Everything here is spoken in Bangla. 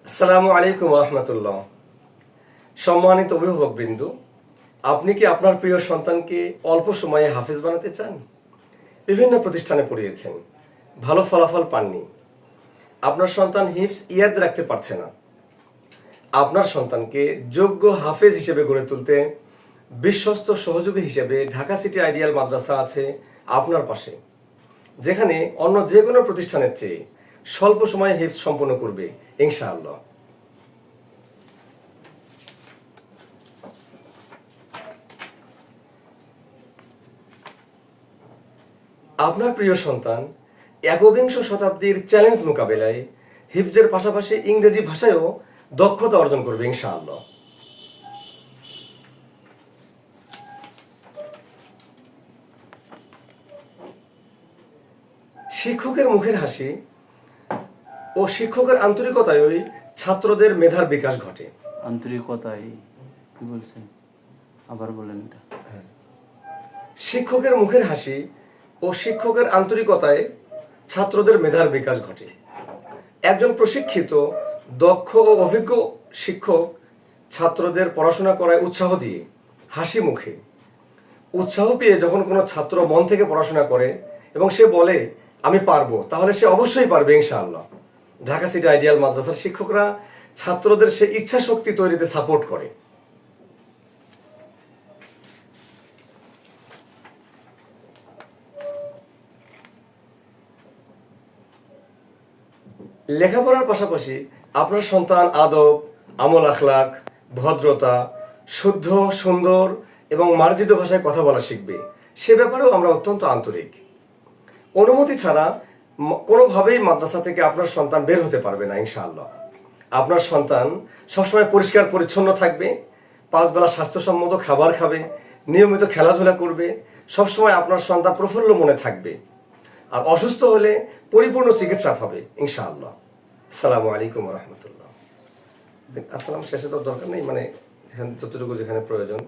আসসালামু আলাইকুম রহমতুল্লাহ। সম্মানিত অভিভাবকবৃন্দ, আপনি কি আপনার প্রিয় সন্তানকে অল্প সময়ে হাফেজ বানাতে চান? বিভিন্ন প্রতিষ্ঠানে পড়িয়েছেন, ভালো ফলাফল পাননি। আপনার সন্তান হিফজ ইয়াদ রাখতে পারছে না। আপনার সন্তানকে যোগ্য হাফেজ হিসেবে গড়ে তুলতে বিশ্বস্ত সহযোগী হিসেবে ঢাকা সিটি আইডিয়াল মাদ্রাসা আছে আপনার পাশে, যেখানে অন্য যে কোনো প্রতিষ্ঠানের চেয়ে স্বল্প সময়ে হিফজ সম্পন্ন করবে ইনশাআল্লাহ। আপনার প্রিয় সন্তান একবিংশ শতাব্দীর চ্যালেঞ্জ মোকাবেলায় হিফজের পাশাপাশি ইংরেজি ভাষায়ও দক্ষতা অর্জন করবে ইনশাআল্লাহ। শিক্ষকের মুখের হাসি ও শিক্ষকের আন্তরিকতায় ছাত্রদের মেধার বিকাশ ঘটে। আন্তরিকতায় কি বলছেন? আবার বলেন এটা। শিক্ষকের মুখের হাসি ও শিক্ষকের আন্তরিকতায় ছাত্রদের মেধার বিকাশ ঘটে। একজন প্রশিক্ষিত, দক্ষ ও অভিজ্ঞ শিক্ষক ছাত্রদের পড়াশোনা করায় উৎসাহ দিয়ে হাসি মুখে উৎসাহ পেয়ে যখন কোনো ছাত্র মন থেকে পড়াশোনা করে এবং সে বলে আমি পারবো, তাহলে সে অবশ্যই পারবে ইনশাআল্লাহ। ঢাকা সিটি আইডিয়াল মাদ্রাসার শিক্ষকরা ছাত্রদের সে ইচ্ছা শক্তি তৈরিতে সাপোর্ট করে। লেখাপড়ার পাশাপাশি আপনার সন্তান আদব, আমল আখলাক, ভদ্রতা, শুদ্ধ, সুন্দর এবং মার্জিত ভাষায় কথা বলা শিখবে, সে ব্যাপারেও আমরা অত্যন্ত আন্তরিক। অনুমতি ছাড়া কোনোভাবেই মাদ্রাসা থেকে আপনার সন্তান বের হতে পারবে না ইনশাআল্লাহ। আপনার সন্তান সবসময় পরিষ্কার পরিচ্ছন্ন থাকবে, 5 বেলা স্বাস্থ্যসম্মত খাবার খাবে, নিয়মিত খেলাধুলা করবে, সবসময় আপনার সন্তান প্রফুল্ল মনে থাকবে। আর অসুস্থ হলে পরিপূর্ণ চিকিৎসা পাবে ইনশাআল্লাহ। আসসালামু আলাইকুম রহমতুল্লাহ। আসসালাম শেষে তো দরকার নেই, মানে যেখানে যতটুকু যেখানে প্রয়োজন।